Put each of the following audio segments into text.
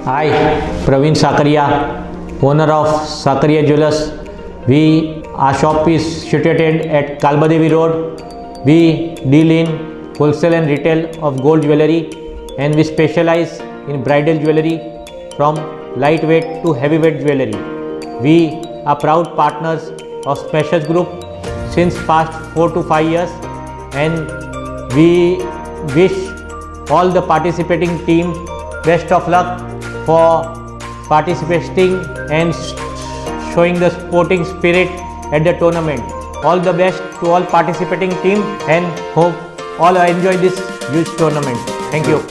Hi, Praveen Sakaria, owner of Sakaria Jewellers. Our shop is situated at Kalbadevi Road. We deal in wholesale and retail of gold jewellery, and we specialize in bridal jewellery from lightweight to heavyweight jewellery. We are proud partners of Smashers Group since past 4 to 5 years, and we wish all the participating team best of luck for participating and showing the sporting spirit at the tournament. All the best to all participating team, and hope all enjoy this huge tournament. Thank you.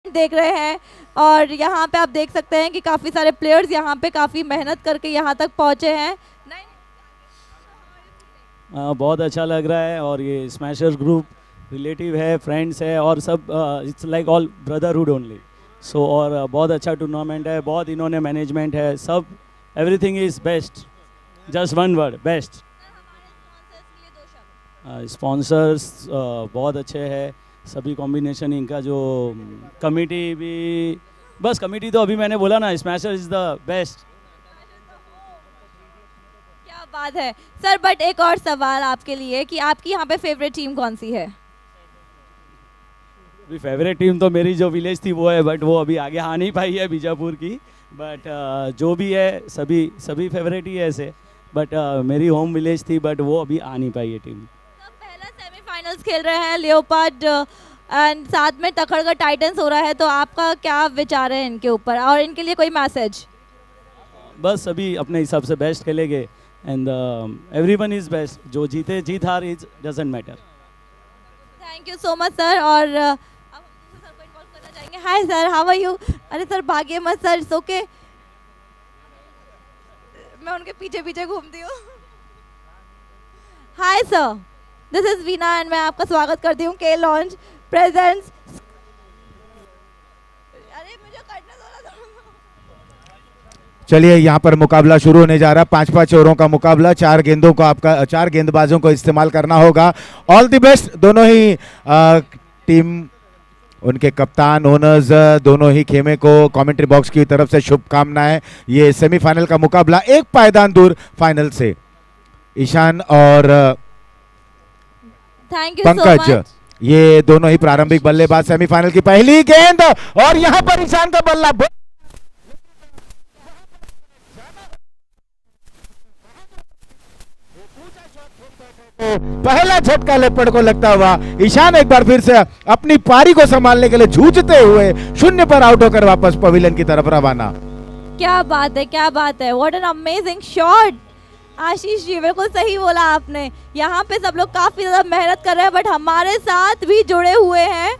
देख रहे हैं और यहाँ पे आप देख सकते हैं कि काफ़ी सारे प्लेयर्स यहाँ पे काफ़ी मेहनत करके यहाँ तक पहुँचे हैं। बहुत अच्छा लग रहा है और ये स्मैशर्स ग्रुप रिलेटिव है, फ्रेंड्स है और सब it's like all brotherhood only. So और बहुत अच्छा टूर्नामेंट है, बहुत इन्होंने मैनेजमेंट है, सब everything is best, just one word best. Sponsors बहुत अच्छे हैं, सभी कॉम्बिनेशन इनका जो कमिटी भी, बस कमिटी तो अभी मैंने बोला ना, स्मैशर्स इज़ द बेस्ट। क्या बात है सर। बट एक और सवाल आपके लिए कि आपकी यहाँ पे फेवरेट टीम कौन सी है? अभी फेवरेट टीम तो मेरी जो विलेज थी वो है, बट वो अभी आगे आ नहीं पाई है बीजापुर की। बट जो भी है सभी फेवरेट ही है ऐसे, बट मेरी होम विलेज थी, बट वो अभी आ नहीं पाई है टीम। पहला सेमीफाइनल्स खेल रहे हैं लियोपार्ड एंड साथ में तखड़गढ़ टाइटंस हो रहा है, तो आपका क्या विचार है इनके ऊपर और इनके लिए कोई मैसेज? बस अभी अपने हिसाब से बेस्ट खेलेंगे एंड एवरीवन इज बेस्ट, जो जीते जीत हार is doesn't matter. Thank you so much sir. और अब हम दूसरे सर को इन्वॉल्व करना चाहेंगे। Hi sir, how are you? अरे सर भागिए मत सर, इट्स ओके। मैं उनके पीछे पीछे घूमती हूँ। Hi sir, this is Veena and मैं आपका स्वागत करती हूँ के लॉन्च प्रेजेंट्स। अरे मुझे करने दो ना। चलिए यहाँ पर मुकाबला शुरू होने जा रहा है। 5-5 ओवरों का मुकाबला, 4 गेंदों को आपका 4 गेंदबाजों को इस्तेमाल करना होगा। ऑल द बेस्ट दोनों ही टीम, उनके कप्तान, ओनर्स, दोनों ही खेमे को कमेंट्री बॉक्स की तरफ से शुभकामनाएं। ये सेमीफाइनल का मुकाबला एक पायदान दूर फाइनल से। ईशान और thank you so Pankaj, much. ये दोनों ही प्रारंभिक बल्लेबाज। सेमीफाइनल की पहली गेंद और यहाँ पर ईशान का बल्ला पहला झटका लेपर्ड को लगता हुआ। ईशान एक बार फिर से अपनी पारी को संभालने के लिए जूझते हुए 0 पर आउट होकर वापस पवेलियन की तरफ रवाना। क्या बात है, क्या बात है, what an amazing shot. Ashish ji बिल्कुल सही बोला आपने। यहाँ पे सब लोग काफी ज्यादा मेहनत कर रहे हैं बट हमारे साथ भी जुड़े हुए हैं।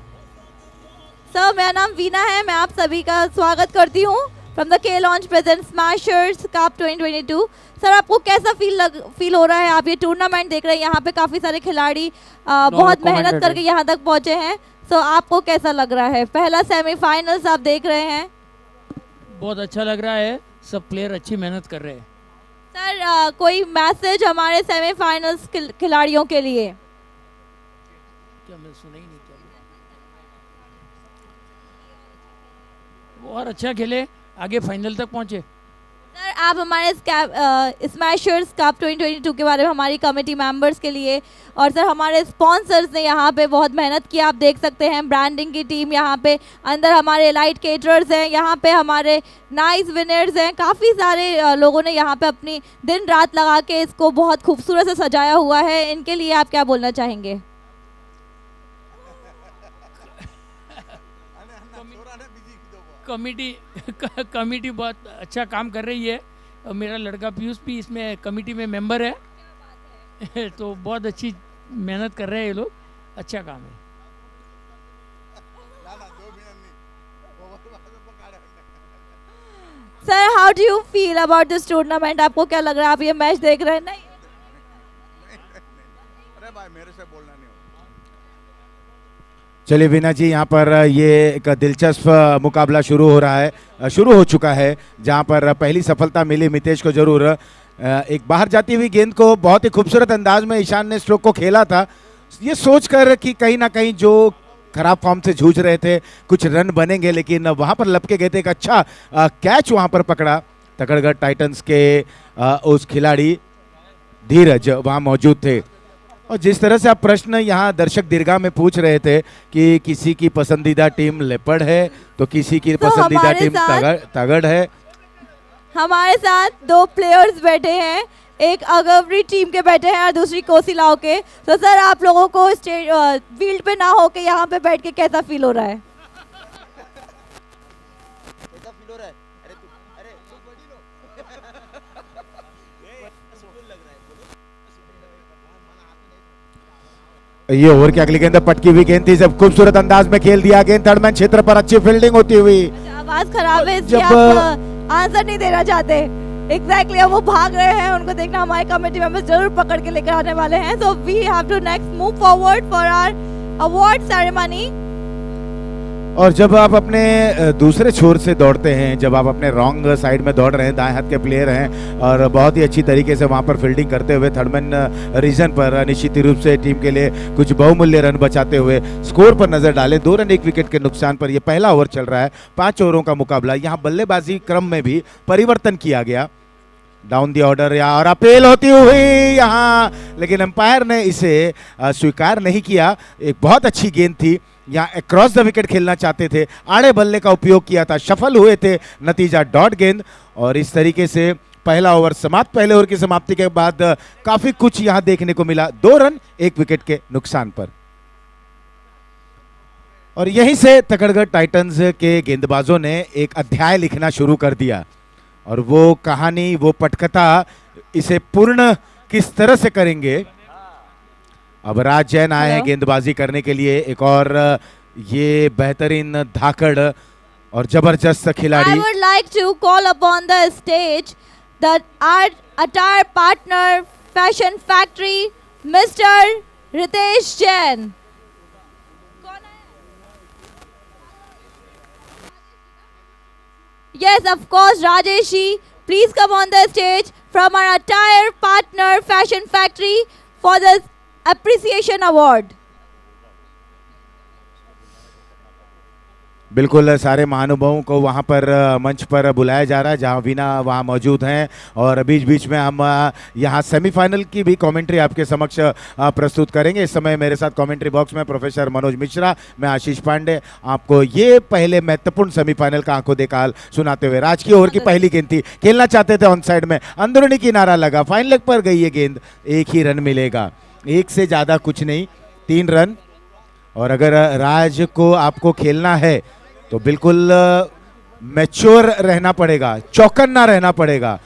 सर मेरा नाम वीना है, मैं आप सभी का स्वागत करती हूँ फ्रॉम द के launch present smashers cup 2022। Sir आपको कैसा फील हो रहा है? आप ये टूर्नामेंट देख रहे हैं, यहाँ पे काफी सारे खिलाड़ी बहुत मेहनत करके यहाँ तक पहुँचे हैं। सो आपको कैसा लग रहा है? पहला सेमीफाइनल्स आप देख रहे हैं। बहुत अच्छा लग रहा है, सब प्लेयर अच्छी मेहनत कर रहे हैं। सर कोई मैसेज हमारे सेमीफाइनल्स खिलाड़ियों के लिए? क्या मैं सुना ही नहीं, क्या और अच्छा खेले, आगे फाइनल तक पहुंचे। सर आप हमारे स्मैशर्स कप 2022 के बारे में हमारी कमेटी मेंबर्स के लिए और सर हमारे स्पॉन्सर्स ने यहाँ पे बहुत मेहनत की। आप देख सकते हैं ब्रांडिंग की टीम यहाँ पे, अंदर हमारे एलाइट केटरर्स हैं, यहाँ पे हमारे नाइस विनर्स हैं। काफ़ी सारे लोगों ने यहाँ पे अपनी दिन रात लगा के इसको बहुत खूबसूरत से सजाया हुआ है। इनके लिए आप क्या बोलना चाहेंगे? कमेटी बहुत अच्छा काम कर रही है और मेरा लड़का पीयूष भी इसमें कमेटी में मेंबर है। तो बहुत अच्छी मेहनत कर रहे हैं ये लोग, अच्छा काम है। Sir how do you feel about this tournament? आपको क्या लग रहा है? आप ये मैच देख रहे हैं? नहीं अरे भाई मेरे से बोलना नहीं। चलिए वीना जी, यहाँ पर ये एक दिलचस्प मुकाबला शुरू हो रहा है, शुरू हो चुका है, जहाँ पर पहली सफलता मिली मितेश को जरूर। एक बाहर जाती हुई गेंद को बहुत ही खूबसूरत अंदाज में ईशान ने स्ट्रोक को खेला था, ये सोचकर कि कहीं ना कहीं जो खराब फॉर्म से जूझ रहे थे कुछ रन बनेंगे, लेकिन वहाँ पर लपके गए थे। एक अच्छा कैच वहाँ पर पकड़ा तकड़गढ़ टाइटंस के उस खिलाड़ी धीरज वहाँ मौजूद थे। और जिस तरह से आप प्रश्न यहाँ दर्शक दीर्घा में पूछ रहे थे कि किसी की पसंदीदा टीम लेपर्ड है तो किसी की पसंदीदा टीम तगड़ है। हमारे साथ 2 प्लेयर्स बैठे हैं, एक अगवरी टीम के बैठे हैं और दूसरी कोसिलाओ के। तो सर आप लोगों को फील्ड पे ना होके यहाँ पे बैठ के कैसा फील हो रहा है? ये ओवर की अगली गेंद पटकी हुई गेंद थी, जब खूबसूरत अंदाज में खेल दिया गेंद थर्ड मैन क्षेत्र पर, अच्छी फील्डिंग होती हुई। आवाज खराब है इसलिए आप आंसर नहीं देना चाहते। एग्जैक्टली अब वो भाग रहे हैं, उनको देखना हमारे कमेटी मेंबर्स जरूर पकड़ के लेकर आने वाले हैं। So we have to next move forward for our award ceremony. और जब आप अपने दूसरे छोर से दौड़ते हैं, जब आप अपने रॉन्ग साइड में दौड़ रहे हैं, दाएं हाथ के प्लेयर हैं और बहुत ही अच्छी तरीके से वहां पर फील्डिंग करते हुए थर्डमैन रीजन पर निश्चित रूप से टीम के लिए कुछ बहुमूल्य रन बचाते हुए स्कोर पर नजर डालें। 2 रन 1 विकेट के नुकसान पर यह पहला ओवर चल रहा है। 5 ओवरों का मुकाबला। यहाँ बल्लेबाजी क्रम में भी परिवर्तन किया गया, डाउन दी ऑर्डर या और अपील होती हुई यहाँ, लेकिन अंपायर ने इसे स्वीकार नहीं किया। एक बहुत अच्छी गेंद थी, यहाँ अक्रॉस द विकेट खेलना चाहते थे, आड़े बल्ले का उपयोग किया था, सफल हुए थे, नतीजा डॉट गेंद। और इस तरीके से पहला ओवर समाप्त। पहले ओवर की समाप्ति के बाद काफी कुछ यहाँ देखने को मिला। 2 रन 1 विकेट के नुकसान पर। और यहीं से तकड़गढ़ टाइटंस के गेंदबाजों ने एक अध्याय लिखना शुरू कर दिया। और वो कहानी, वो पटकथा, इसे पूर्ण किस तरह से करेंगे। अब राज जैन आए हैं गेंदबाजी करने के लिए, एक और ये बेहतरीन धाकड़ और जबरदस्त खिलाड़ी। I would like to call upon the stage the our attire partner Fashion Factory, Mr. Ritesh Jain. Yes, of course, Rajesh ji. Please come on the stage from our attire partner Fashion Factory for the Appreciation Award. बिल्कुल सारे महानुभावों को वहाँ पर मंच पर बुलाया जा रहा है, जहाँ वीना वहाँ मौजूद हैं। और बीच बीच में हम यहाँ सेमीफाइनल की भी कमेंट्री आपके समक्ष प्रस्तुत करेंगे। इस समय मेरे साथ कमेंट्री बॉक्स में प्रोफेसर मनोज मिश्रा, मैं आशीष पांडे, आपको ये पहले महत्वपूर्ण सेमीफाइनल का आंखों देखाल सुनाते हुए। राज की ओवर की पहली गेंद थी, खेलना चाहते थे ऑन साइड में, अंदरूनी किनारा लगा, फाइन लेग पर गई ये गेंद, एक ही रन मिलेगा, एक से ज़्यादा कुछ नहीं, 3 रन। और अगर राज को आपको खेलना है तो बिल्कुल मैच्योर रहना पड़ेगा, चौकन्ना रहना पड़ेगा।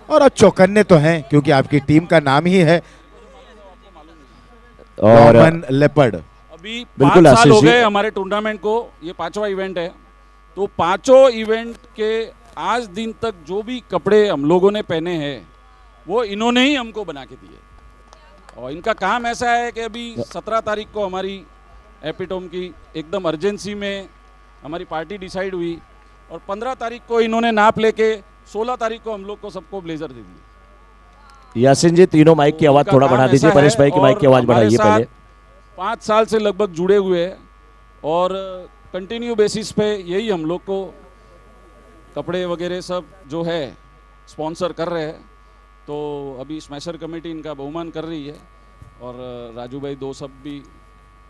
और अब चौकन्ने तो हैं क्योंकि आपकी टीम का नाम ही है रॉमन लेपर्ड। अभी 5 साल हो गए हमारे टूर्नामेंट को, ये 5वां इवेंट है। तो 5 इवेंट के आज दिन तक जो भी कपड़े हम लोगों ने पहने हैं वो इन्होंने ही हमको बना के दिए। और इनका काम ऐसा है कि अभी 17 तारीख को हमारी एपिटोम की एकदम अर्जेंसी में हमारी पार्टी डिसाइड हुई और 15 तारीख को इन्होंने नाप लेके 16 तारीख को हम लोग को सबको ब्लेजर दे दी। यासीन जी तीनों माइक की आवाज थोड़ा बढ़ा दीजिए, परेश भाई की माइक की आवाज बढ़ाइए पहले। 5 साल से लगभग जुड़े हुए हैं और कंटिन्यू बेसिस पे यही हम लोग को कपड़े वगैरह सब जो है स्पॉन्सर कर रहे हैं। तो अभी स्मैशर कमेटी इनका बहुमान कर रही है और राजू भाई 2 शब्द भी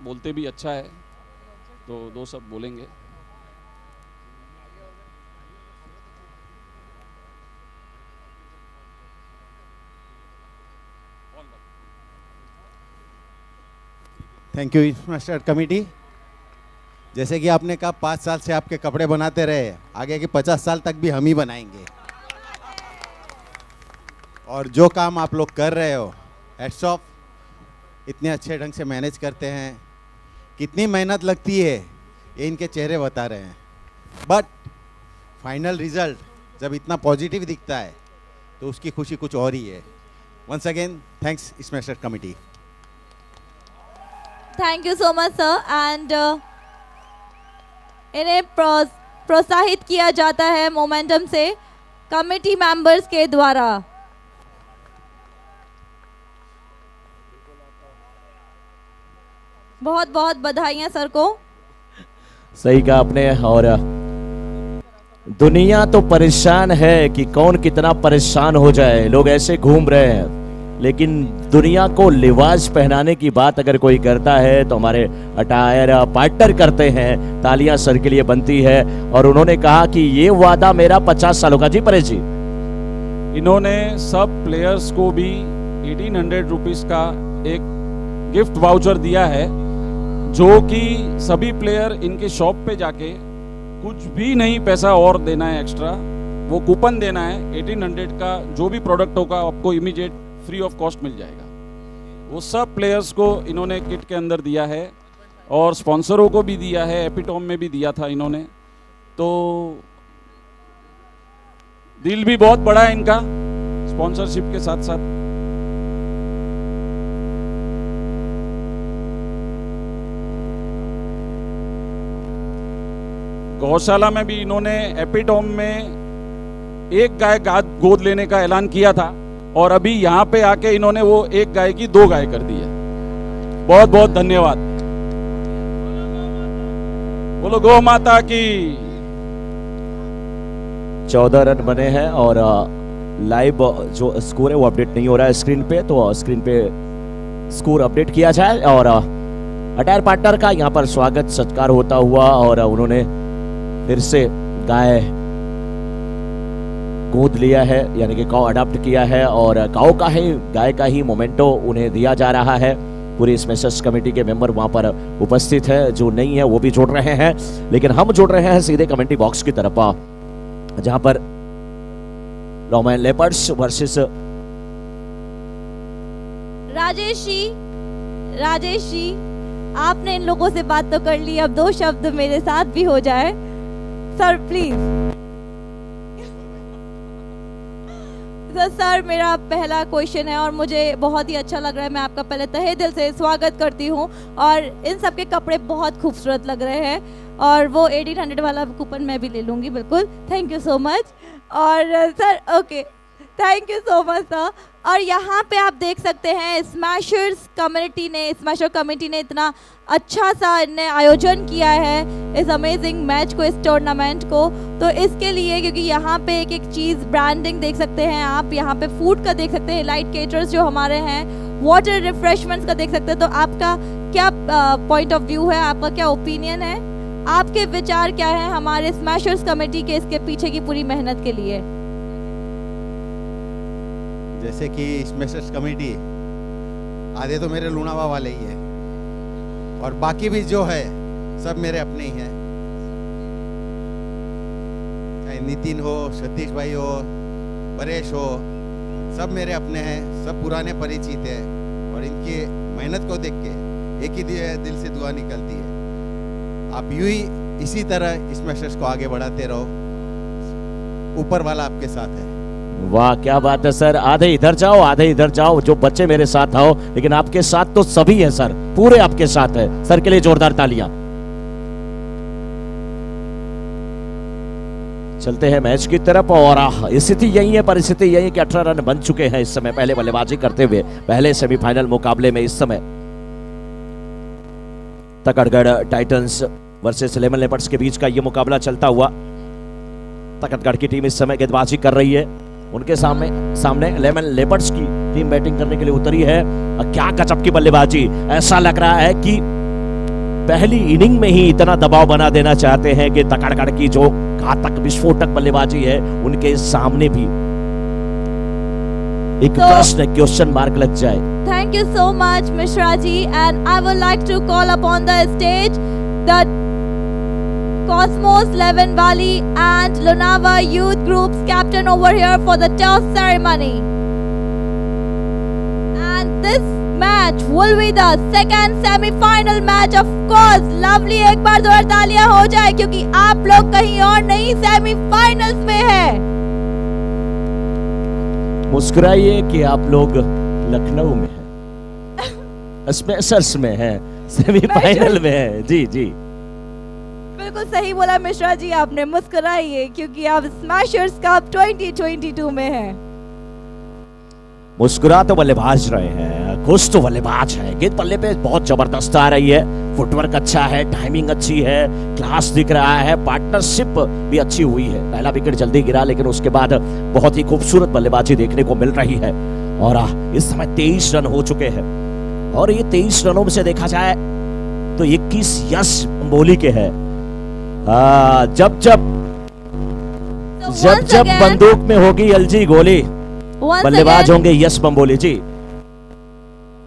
बोलते भी अच्छा है, तो 2 शब्द बोलेंगे। Thank you master committee. जैसे कि आपने कहा 5 साल से आपके कपड़े बनाते रहे, आगे के 50 साल तक भी हम ही बनाएंगे। और जो काम आप लोग कर रहे हो, हैट्स ऑफ, इतने अच्छे ढंग से मैनेज करते हैं, कितनी मेहनत लगती है ये इनके चेहरे बता रहे हैं। बट फाइनल रिजल्ट जब इतना पॉजिटिव दिखता है तो उसकी खुशी कुछ और ही है। Once again thanks smasher committee. Thank you so much sir. And इन्हें प्रोत्साहित किया जाता है मोमेंटम से कमेटी मेंबर्स के द्वारा। बहुत बहुत बधाइयां सर को। सही कहा आपने। और दुनिया तो परेशान है कि कौन कितना परेशान हो जाए, लोग ऐसे घूम रहे हैं, लेकिन दुनिया को लिबास पहनाने की बात अगर कोई करता है तो हमारे अटायर पार्टनर करते हैं। तालियां सर के लिए बनती है। और उन्होंने कहा कि ये वादा मेरा 50 सालों का। जी परेश जी, इन्होंने सब प्लेयर्स को भी 1800 रुपीस का एक गिफ्ट वाउचर दिया है, जो कि सभी प्लेयर इनके शॉप पे जाके कुछ भी नहीं पैसा और देना है एक्स्ट्रा, वो कूपन देना है। 1800 का जो भी प्रोडक्ट होगा आपको इमीडिएट फ्री ऑफ कॉस्ट मिल जाएगा। वो सब प्लेयर्स को इन्होंने किट के अंदर दिया है और स्पॉन्सरों को भी दिया है, एपिटॉम में भी दिया था इन्होंने। तो दिल भी बहुत बड़ा है इनका स्पॉन्सरशिप के साथ साथ। गौशाला में भी इन्होंने एपिटॉम में एक गाय गोद लेने का ऐलान किया था और अभी यहाँ पे आके इन्होंने वो एक गाय की 2 गाय कर दी है। बहुत बहुत धन्यवाद। बोलो गौ माता की। 14 रन बने हैं और लाइव जो स्कोर है वो अपडेट नहीं हो रहा है स्क्रीन पे, तो स्क्रीन पे स्कोर अपडेट किया जाए। और अटायर पार्टनर का यहाँ पर स्वागत सत्कार होता हुआ और उन्होंने फिर से गाय गोद लिया है, यानी कि काउ अडॉप्ट किया है और काउ का ही, गाय का ही मोमेंटो उन्हें दिया जा रहा है। पूरी स्मैशर्स कमेटी के मेंबर वहां पर उपस्थित है, जो नहीं है वो भी जुड़ रहे हैं, लेकिन हम जुड़ रहे हैं सीधे कमेंट्री बॉक्स की तरफ, जहां पर Roman leopards versus Rajesh ji, आपने इन लोगों से बात तो कर ली, अब 2 शब्द मेरे साथ भी हो जाए सर प्लीज। तो सर मेरा पहला क्वेश्चन है और मुझे बहुत ही अच्छा लग रहा है, मैं आपका पहले तहे दिल से स्वागत करती हूँ और इन सब के कपड़े बहुत खूबसूरत लग रहे हैं और वो 1800 वाला कूपन मैं भी ले लूँगी बिल्कुल। Thank you so much. और sir okay, thank you so much sir. और यहाँ पे आप देख सकते हैं स्मैशर कमेटी ने इतना अच्छा सा इन्हें आयोजन किया है इस अमेजिंग मैच को, इस टूर्नामेंट को। तो इसके लिए क्योंकि यहाँ पे एक एक चीज़ ब्रांडिंग देख सकते हैं आप, यहाँ पे फूड का देख सकते हैं, लाइट केटर्स जो हमारे हैं, वाटर रिफ्रेशमेंट्स का देख सकते हैं। तो आपका क्या पॉइंट ऑफ व्यू है, आपका क्या ओपिनियन है, आपके विचार क्या है हमारे स्मैशर्स कमेटी के इसके पीछे की पूरी मेहनत के लिए? जैसे कि स्मैशर्स कमेटी आधे तो मेरे लुनावा वाले ही है और बाकी भी जो है सब मेरे अपने ही हैं, चाहे नितिन हो, सतीश भाई हो, परेश हो, सब मेरे अपने हैं, सब पुराने परिचित हैं और इनकी मेहनत को देख के एक ही दिल से दुआ निकलती है, आप यूं ही इसी तरह स्मैशर्स को आगे बढ़ाते रहो, ऊपर वाला आपके साथ है। वाह क्या बात है सर, आधे इधर जाओ आधे इधर जाओ, जो बच्चे मेरे साथ आओ, लेकिन आपके साथ तो सभी हैं सर, पूरे आपके साथ है। सर के लिए जोरदार तालियां। चलते हैं मैच की तरफ और स्थिति यही है, परिस्थिति यही है कि 18 रन बन चुके हैं इस समय पहले बल्लेबाजी करते हुए पहले सेमीफाइनल मुकाबले में। इस समय तकड़गढ़ टाइटंस वर्सेस लेमन लेपर्ड्स के बीच का यह मुकाबला चलता हुआ। तकड़गढ़ की टीम इस समय गेंदबाजी कर रही है, उनके सामने लेमन लेपर्ड्स की टीम बैटिंग करने के लिए उतरी है। क्या गजब की बल्लेबाजी, ऐसा लग रहा है कि पहली इनिंग में ही इतना दबाव बना देना चाहते हैं कि तकड़गढ़ की जो घातक विस्फोटक बल्लेबाजी है उनके सामने भी एक प्रश्न, क्वेश्चन मार्क लग जाए। Thank you so much Mishra ji, and I would like to call upon the stage the Cosmos Leven Valley and Lunava Youth Group's captain over here for the toss ceremony. And this match will be the second semi-final match of course. Lovely, एक बार जोर तालियां हो जाए क्योंकि आप लोग कहीं और नहीं सेमीफाइनल्स में हैं। मुस्कुराइए कि आप लोग लखनऊ में हैं, स्मैशर्स में हैं, सेमीफाइनल में हैं। जी जी बिल्कुल सही बोला मिश्रा जी आपने, मुस्कुराइए क्योंकि आप स्मैशर्स कप 2022 में हैं। मुस्कुरा तो बल्लेबाज रहे हैं, खुश तो बल्लेबाज है, गेंद पल्ले पे बहुत जबरदस्त आ रही है, फुटवर्क अच्छा है, टाइमिंग अच्छी है, क्लास दिख रहा है, पार्टनरशिप भी अच्छी हुई है। पहला विकेट जल्दी गिरा लेकिन उसके बाद बहुत ही खूबसूरत बल्लेबाजी देखने को मिल रही है और इस समय 23 रन हो चुके हैं और ये 23 रनों में से देखा जाए तो 21 यश बंबोली के हैं। जब बंदूक में होगी एलजी गोली, बल्लेबाज होंगे यश बंबोली जी।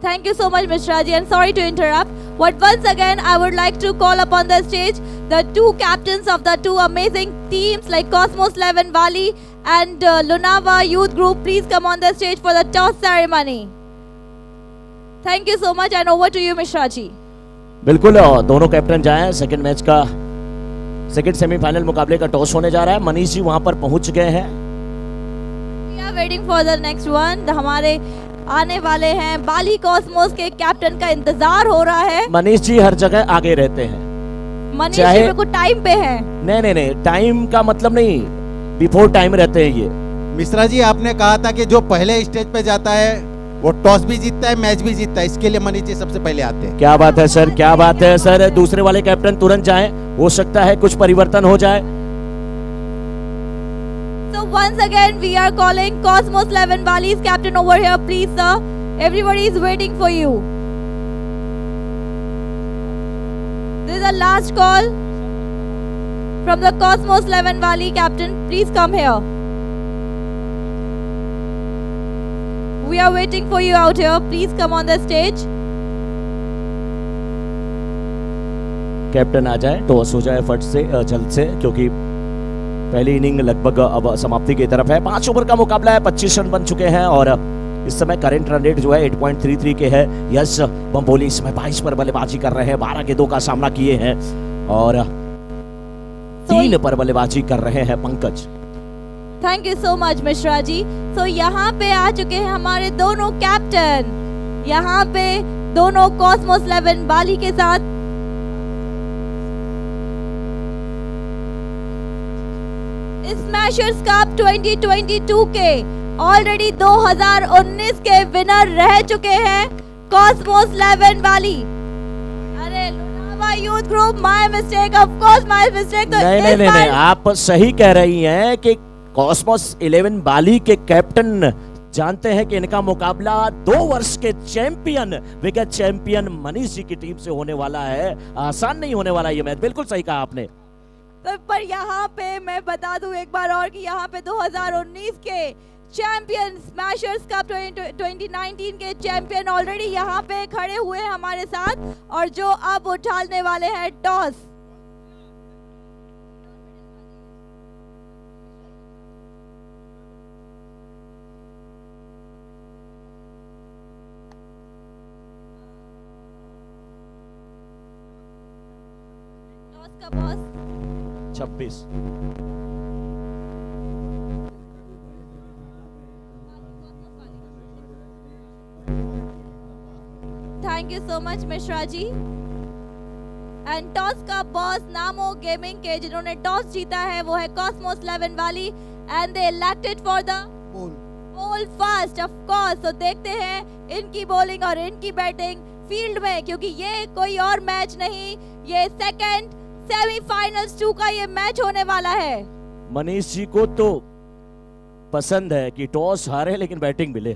Thank you so much Mishra ji, and sorry to interrupt, but once again I would like to call upon the stage the two captains of the two amazing teams like Cosmos Leven Valley and Lunava Youth Group. Please come on the stage for the toss ceremony. Thank you so much and over to you Mishra ji. बिल्कुल, दोनों captain जाएं। Second match का second semifinal मुकाबले का toss होने जा रहा है। मनीष जी वहां पर पहुंच गए हैं। We are waiting for the next one. हमारे आने वाले हैं बाली कॉस्मोस के कैप्टन का इंतजार हो रहा है। मनीष जी हर जगह आगे रहते हैं, मनीष जी बिल्कुल टाइम पे हैं। नहीं, टाइम का मतलब नहीं, बिफोर टाइम रहते हैं ये। मिश्रा जी आपने कहा था कि जो पहले स्टेज पे जाता है वो टॉस भी जीतता है, मैच भी जीतता है, इसके लिए मनीष जी सबसे पहले आते हैं। क्या बात है सर, क्या बात है सर। दूसरे वाले कैप्टन तुरंत जाएं, हो सकता है कुछ परिवर्तन हो जाए। So once again we are calling Cosmos Leven Valley's captain over here, please sir. Everybody is waiting for you. This is the last call from the Cosmos Leven Valley captain. Please come here. We are waiting for you out here. Please come on the stage. Captain आ जाए, toss हो जाए फट से जल्द से, क्योंकि पहली इनिंग लगभग अब समाप्ति की तरफ है। 5 ओवर का मुकाबला है, 25 रन बन चुके हैं और इस समय करंट रन रेट जो है 8.33 के है। यश बम्बोली इस समय 22 पर बल्लेबाजी कर रहे हैं, 12 गेंदों का सामना किए हैं और 3 पर बल्लेबाजी कर रहे हैं Pankaj. Thank you so much Mishra ji. So यहाँ पे आ चुके हैं हमारे दोनों कैप्टन, यहाँ पे दोनों कॉस्मोस 11 बाली के साथ। स्मैशर्स कप 2022 के ऑलरेडी 2019 के विनर रह चुके हैं कॉस्मोस 11 बाली। अरे Lonavala youth group, my mistake, of course my mistake. तो नहीं, आप सही कह रही हैं कि कॉस्मोस 11 बाली के कैप्टन जानते हैं कि इनका मुकाबला 2 वर्ष के champion, wicket champion Manish ji की टीम से होने वाला है। आसान नहीं होने वाला ये मैच, बिल्कुल सही कहा आपने। तो पर यहाँ पे मैं बता दूं एक बार और कि यहाँ पे 2019 के चैंपियन, स्मैशर्स कप 2019 के चैंपियन ऑलरेडी यहाँ पे खड़े हुए हैं हमारे साथ और जो अब उठाने वाले हैं टॉस। टॉस का boss 26। Thank you so much Mishra ji. And toss का बॉस नामो गेमिंग के जिन्होंने टॉस जीता है वो है कॉस्मोस 11 वाली and they elected for the ball first of course. तो देखते हैं इनकी बॉलिंग और इनकी बैटिंग फील्ड में, क्योंकि ये कोई और मैच नहीं, ये सेकंड सेमीफाइनल्स 2 का ये मैच होने वाला है। मनीष जी को तो पसंद है कि टॉस हारे लेकिन बैटिंग मिले।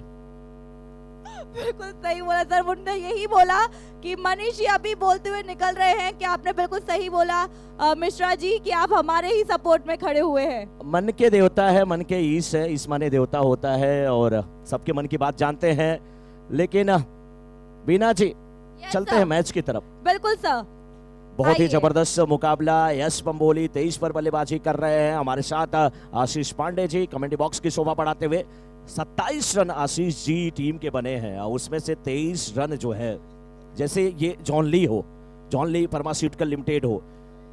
बिल्कुल सही बोला सर, उन्होंने यही बोला कि मनीष जी अभी बोलते हुए निकल रहे हैं कि आपने बिल्कुल सही बोला मिश्रा जी कि आप हमारे ही सपोर्ट में खड़े हुए हैं। मन के देवता है, मन के ईश है, ईश माने देवता होता है और सबके मन की बात जानते हैं। लेकिन बीना जी चलते हैं मैच की तरफ। बिल्कुल सर, बहुत ही जबरदस्त मुकाबला। यश बम्बोली 23 पर बल्लेबाजी कर रहे हैं। हमारे साथ आशीष पांडे जी कमेंट्री बॉक्स की शोभा बढ़ाते हुए। 27 रन आशीष जी टीम के बने हैं और उसमें से 23 रन जो है, जैसे ये जॉन ली फार्मास्यूटिकल लिमिटेड हो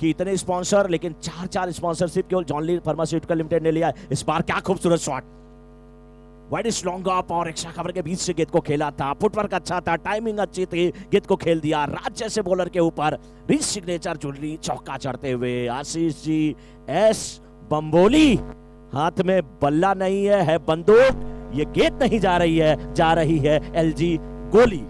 कि इतने स्पॉन्सर लेकिन 4 स्पॉन्सरशिप केवल जॉन ली फार्मास्यूटिकल लिमिटेड ने लिया। इस बार क्या खूबसूरत शॉट, वाइड लॉन्ग अप और एक्स्ट्रा कवर के बीच से गेंद को खेला था। फुटवर्क अच्छा था, टाइमिंग अच्छी थी, गेंद को खेल दिया। राज जैसे बॉलर के ऊपर रिच सिग्नेचर जुड़ली चौका चढ़ते हुए आशीष जी। एस बम्बोली हाथ में बल्ला नहीं है बंदूक। ये गेंद नहीं जा रही है एलजी गोली।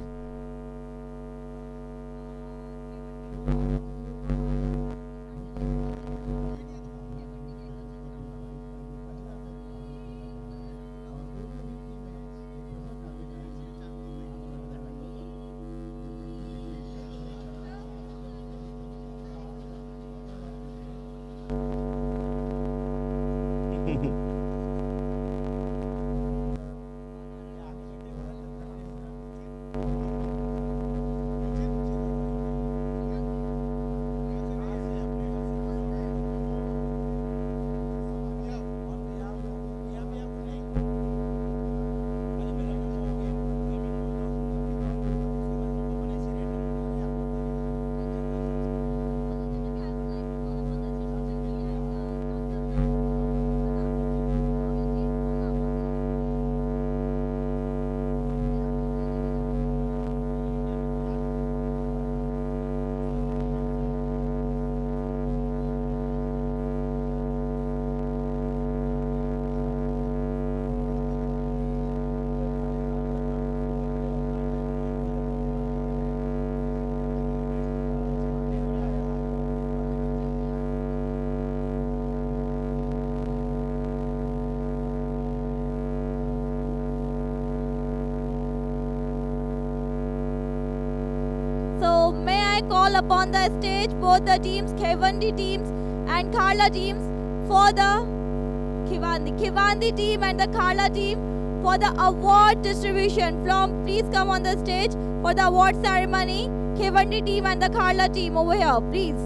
Call upon the stage both the teams, Khewandi teams and Kharla teams for the Khewandi team and the Kharla team for the award distribution. Please come on the stage for the award ceremony. Khewandi team and the Kharla team over here, please.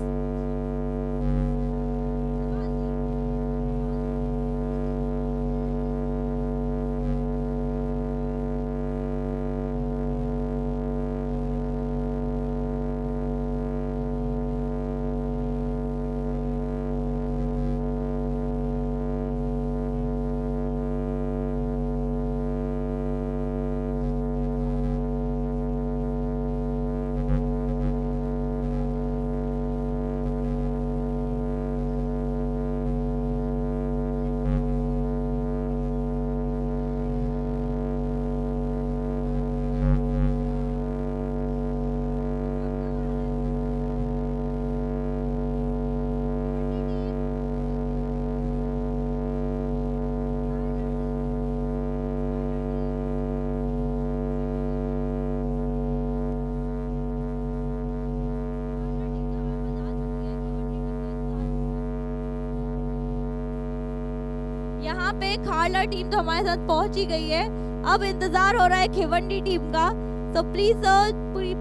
यहाँ पे खारला team तो हमारे साथ पहुंच ही गई है, अब इंतजार हो रहा है खिवंडी टीम का। तो प्लीज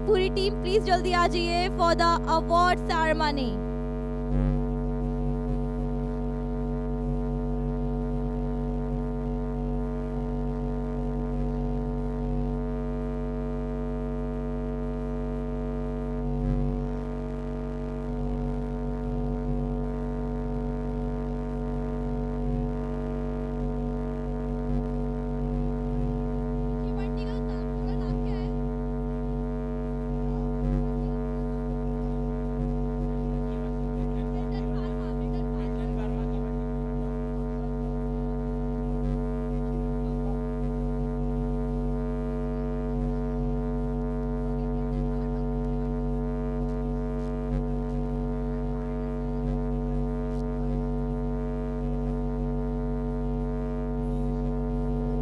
पूरी टीम प्लीज जल्दी आ जाइए for the award ceremony.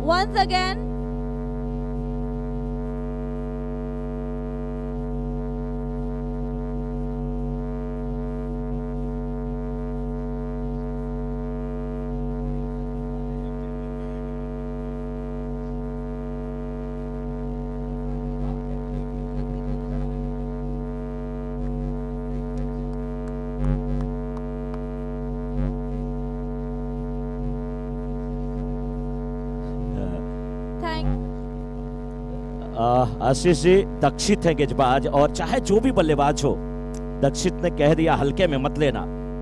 Once again, आशीष जी, दक्षित है गेंदबाज और चाहे जो भी बल्लेबाज हो, दक्षित ने कह दिया हल्के में मत लेना,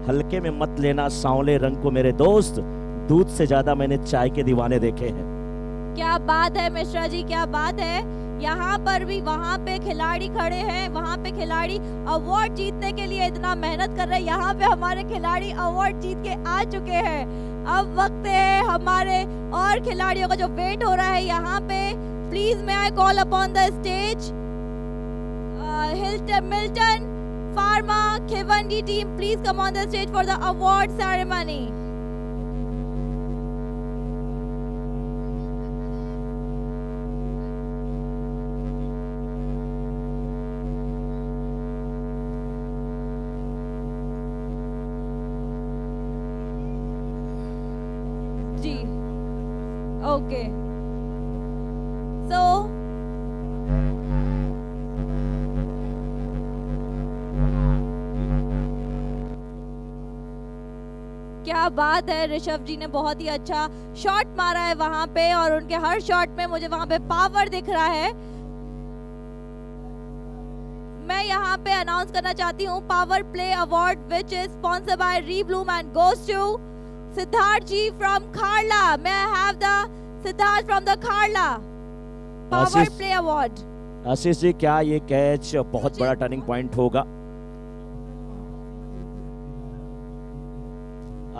हल्के में मत लेना सांवले रंग को मेरे दोस्त, दूध से ज्यादा मैंने चाय के दीवाने देखे हैं। क्या बात है मिश्रा जी, क्या बात है। यहाँ पर भी वहाँ पे खिलाड़ी खड़े हैं, वहाँ पे खिलाड़ी अवार्ड जीतने के लिए इतना मेहनत कर रहे हैं। यहाँ पे हमारे खिलाड़ी अवार्ड जीत के आ चुके हैं। अब वक्त है हमारे और खिलाड़ियों का जो वेट हो रहा है यहाँ पे। Please may I call upon the stage Milton Pharma Khivandi team, please come on the stage for the award ceremony. जी, okay. So, क्या बात है, ऋषभ जी ने बहुत ही अच्छा शॉट मारा है वहां पे और उनके हर शॉट में मुझे वहां पे पावर दिख रहा है। मैं यहाँ पे अनाउंस करना चाहती हूँ power play award which is sponsored by Rebloom and goes to Siddharth ji from Kharla. May I have the Siddharth from the Kharla power play award. Ashish ji, क्या ये कैच बहुत बड़ा टर्निंग पॉइंट होगा?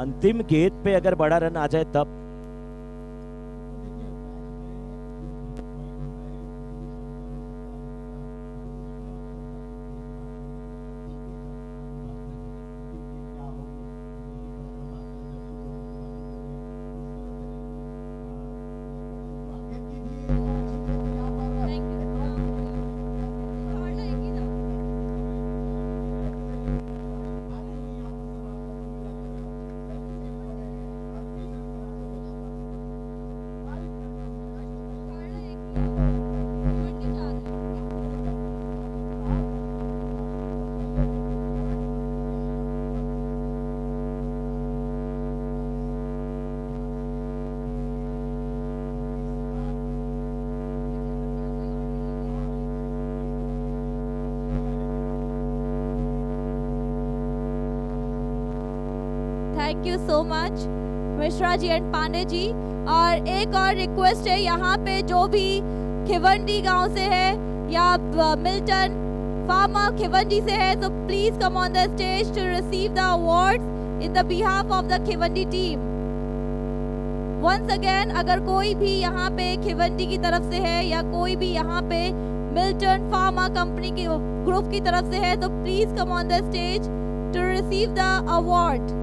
अंतिम गेंद पे अगर बड़ा रन आ जाए तब? Thank you so much Mishra ji and Pandey ji. और एक और रिक्वेस्ट है, यहाँ पे जो भी खिवंडी गांव से है या मिल्टन फार्मा खिवंडी से है, तो please come on the stage to receive the awards in the behalf of the Bhiwandi team. Once again, अगर कोई भी यहाँ पे खिवंडी की तरफ से है या कोई भी यहाँ पे मिल्टन फार्मा कंपनी के ग्रुप की तरफ से है, तो please come on the stage to receive the award.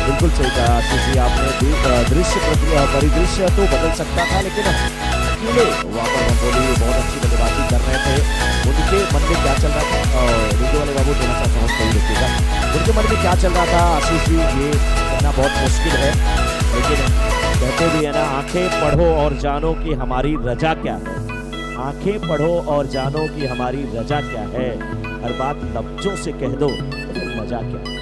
बिल्कुल सही कहा आशीष जी आपने। परिदृश्य तो बदल सकता था, लेकिन अकेले वहाँ पर गंगोली बहुत अच्छी बल्लेबाजी कर रहे थे। उनके मन में क्या चल रहा था, रेडियो वाले बाबू थोड़ा सा साउंड सही रखिएगा, उनके मन में क्या चल रहा था आशीष जी ये कहना बहुत मुश्किल है। लेकिन कहते भी है ना, आंखें पढ़ो और जानो कि हमारी रजा क्या है। आंखें पढ़ो और जानो कि हमारी रजा क्या है। हर बात लफ्जों से कह दो तो फिर मजा क्या है।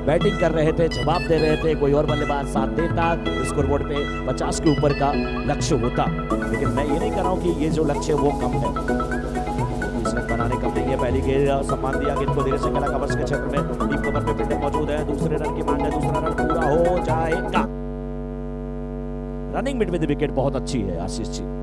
बैटिंग कर रहे थे, जवाब दे रहे थे, कोई और बल्लेबाज साथ देता, स्कोरबोर्ड पे 50 के ऊपर का लक्ष्य होता। लेकिन मैं ये नहीं कर रहा हूँ कि ये जो लक्ष्य है वो कम है, 20 रन बनाने कम नहीं है। पहली गेंद सम्मान दिया, गेंद को धीरे से खेला, कवर्स के क्षेत्र में डीप कवर पे फील्डर मौजूद है। दूसरे रन की मांग है, दूसरा रन पूरा हो जाएगा। रनिंग मिड विद विकेट बहुत अच्छी है आशीष जी।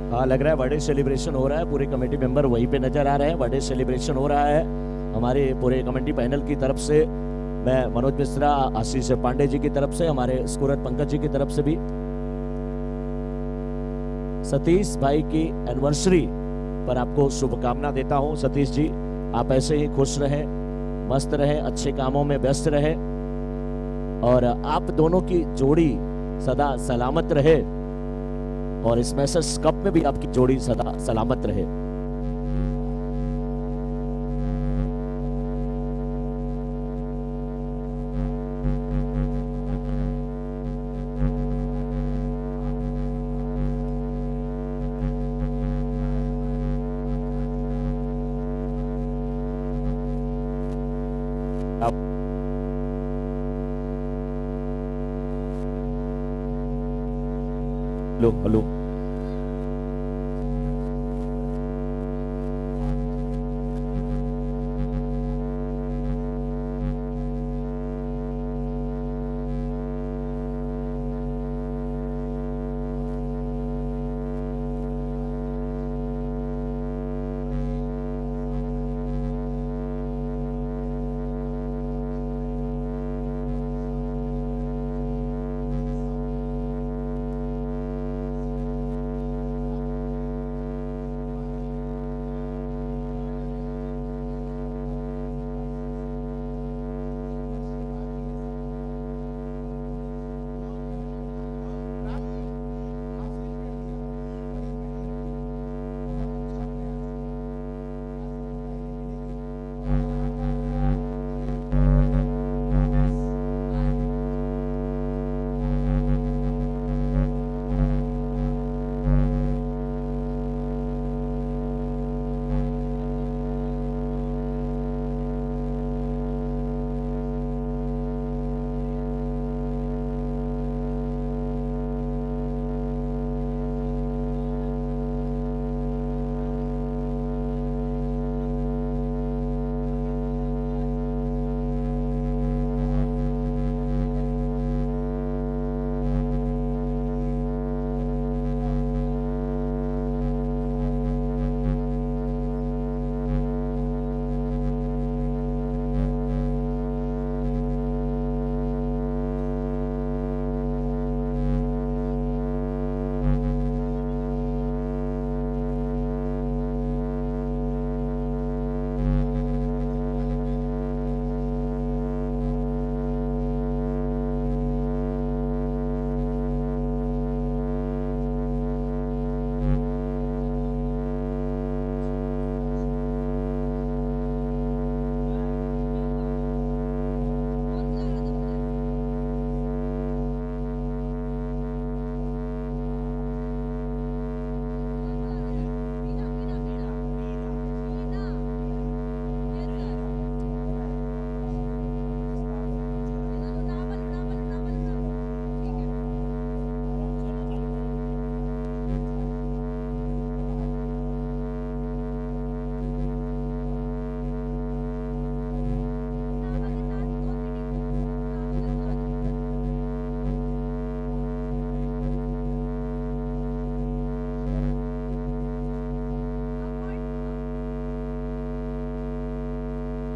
हाँ, लग रहा है बर्थडे सेलिब्रेशन हो रहा है। पूरे कमेटी मेंबर वहीं पे नजर आ रहे हैं, बर्थडे सेलिब्रेशन हो रहा है। हमारे पूरे कमेटी पैनल की तरफ से, मैं मनोज मिश्रा, आशीष पांडे जी की तरफ से, हमारे स्कोरर पंकज जी की तरफ से भी सतीश भाई की एनिवर्सरी पर आपको शुभकामना देता हूं। सतीश जी, आप ऐसे ही खुश रहें, मस्त रहें, अच्छे कामों में व्यस्त रहें और आप दोनों की जोड़ी सदा सलामत रहे और स्मैशर्स कप में भी आपकी जोड़ी सदा सलामत रहे। हेलो हेलो,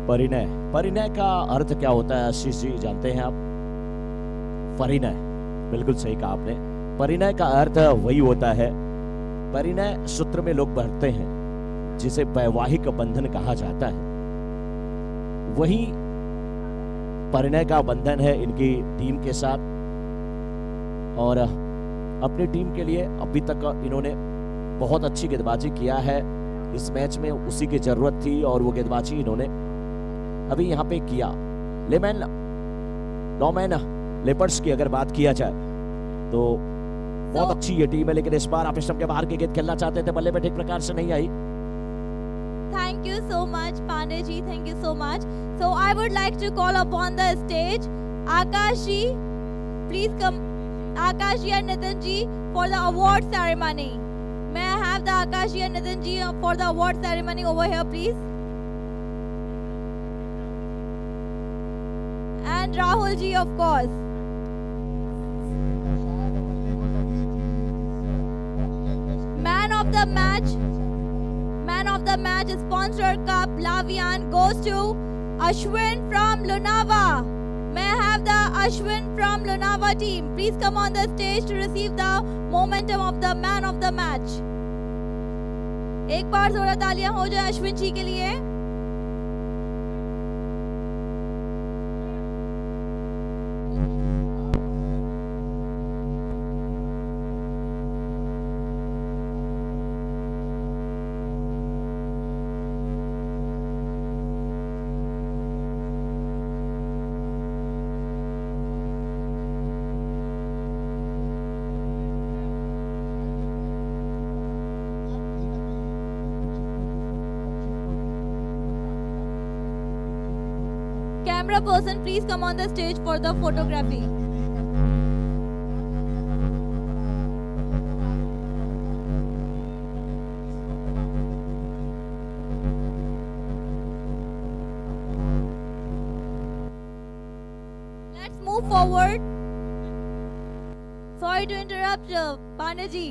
परिणय, परिणय का अर्थ क्या होता है आशीष जी, जानते हैं आप? परिणय, बिल्कुल सही कहा आपने। परिणय का अर्थ वही होता है, परिणय सूत्र में लोग पढ़ते हैं जिसे वैवाहिक बंधन कहा जाता है, वही परिणय का बंधन है इनकी टीम के साथ। और अपनी टीम के लिए अभी तक इन्होंने बहुत अच्छी गेंदबाजी किया है। इस मैच में उसी की जरूरत थी और वो गेंदबाजी इन्होंने अभी यहाँ पे किया। नॉमैन लेपर्ड्स की अगर बात किया जाए तो बहुत अच्छी ये टीम है, लेकिन इस बार आप स्टंप के बाहर की गेंद खेलना चाहते थे, बल्ले पे ठीक प्रकार से नहीं आई। Thank you so much, Pandey ji. Thank you so much. So I would like to call upon the stage Akash ji. Please come, Akash ji and Nitin ji, for the award ceremony. May I have the Akash ji and Nitin ji for the award ceremony over here, please? And Rahul ji, of course. Man of the match. Man of the match sponsor cup Lavian goes to Ashwin from Lunava. May I have the Ashwin from Lunava team? Please come on the stage to receive the momentum of the man of the match. एक बार जोरदार तालियां हो जाए अश्विन जी के लिए। Camera person, please come on the stage for the photography. Let's move forward. Sorry to interrupt, Pandey ji.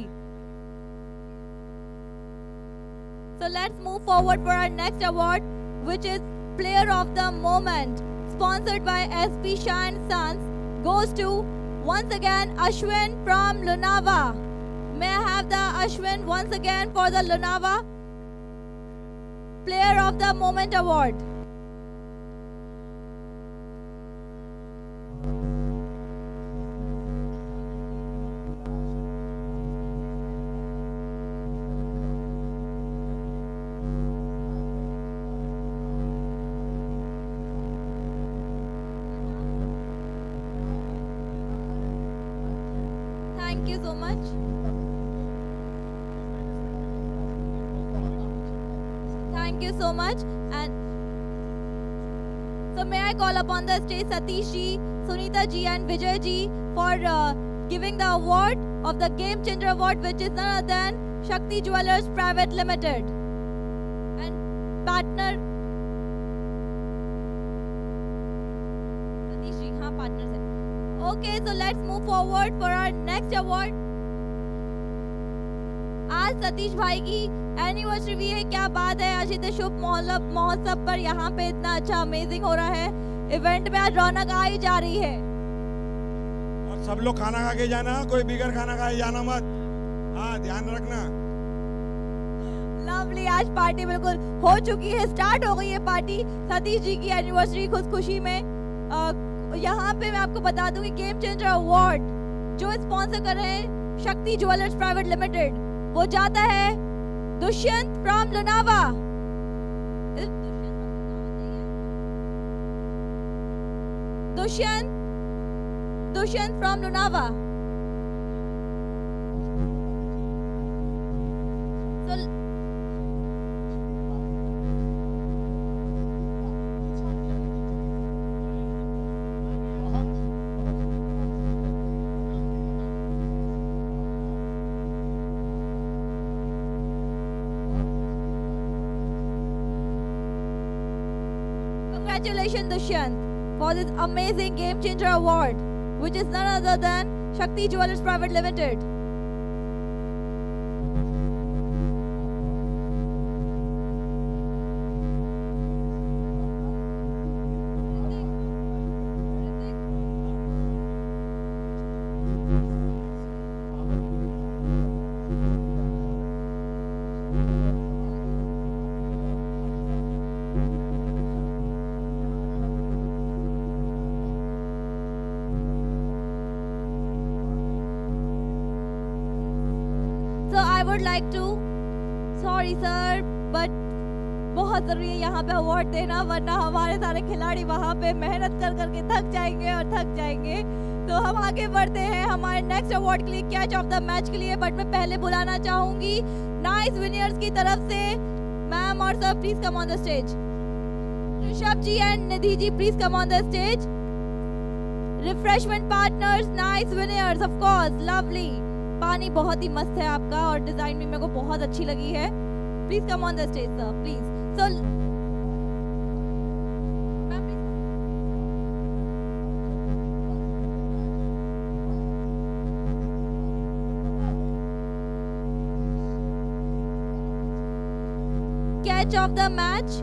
So let's move forward for our next award, which is Player of the Moment, sponsored by SP Shah & Sons, goes to once again Ashwin from Lunava. May I have the Ashwin once again for the Lunava Player of the Moment award. Thank you so much. Thank you so much. And so may I call upon the stage Satish ji, Sunita ji and Vijay ji for giving the award of the Game Changer Award, which is none other than Shakti Jewelers Private Limited and partner Satish ji, हाँ partners है. Okay, so let's move forward for our next award. आज सतीश भाई की anniversary भी है, क्या बात है। आज इतने शुभ महोत्सव पर यहाँ पे इतना अच्छा अमेजिंग हो रहा है। इवेंट में आज रौनक आ ही जा रही है। और सब लोग खाना खा के जाना, कोई बिगर खाना खाए जाना मत। हाँ, ध्यान रखना। लवली, आज पार्टी बिल्कुल हो चुकी है, स्टार्ट हो गई है पार्टी सतीश जी की एनिवर्सरी खुशी में। यहाँ पे मैं आपको बता दूं कि गेम चेंजर अवार्ड जो स्पॉन्सर कर रहे हैं शक्ति ज्वेलर्स प्राइवेट लिमिटेड, वो जाता है Dushyant from Lonavala. Dushyant from Lonavala. Congratulations Dushyant for this amazing Game Changer Award, which is none other than Shakti Jewelers Private Limited. So I would like to, sorry sir, but बहुत ज़रूरी है यहाँ पे अवार्ड देना, वरना हमारे सारे खिलाड़ी वहाँ पे मेहनत कर करके थक जाएंगे और थक जाएंगे। तो हम आगे बढ़ते हैं हमारे नेक्स्ट अवार्ड के लिए, कैच ऑफ द मैच के लिए। बट मैं पहले बुलाना चाहूंगी नाइस विनर्स की तरफ से मैम और sir, please come on the stage. Rishabh ji and Nidhi ji, please come on the stage. Refreshment partners, nice winners, of course, lovely. पानी बहुत ही मस्त है आपका और डिजाइन भी मेरे को बहुत अच्छी लगी है। Please come on the stage sir, please. So Catch of the Match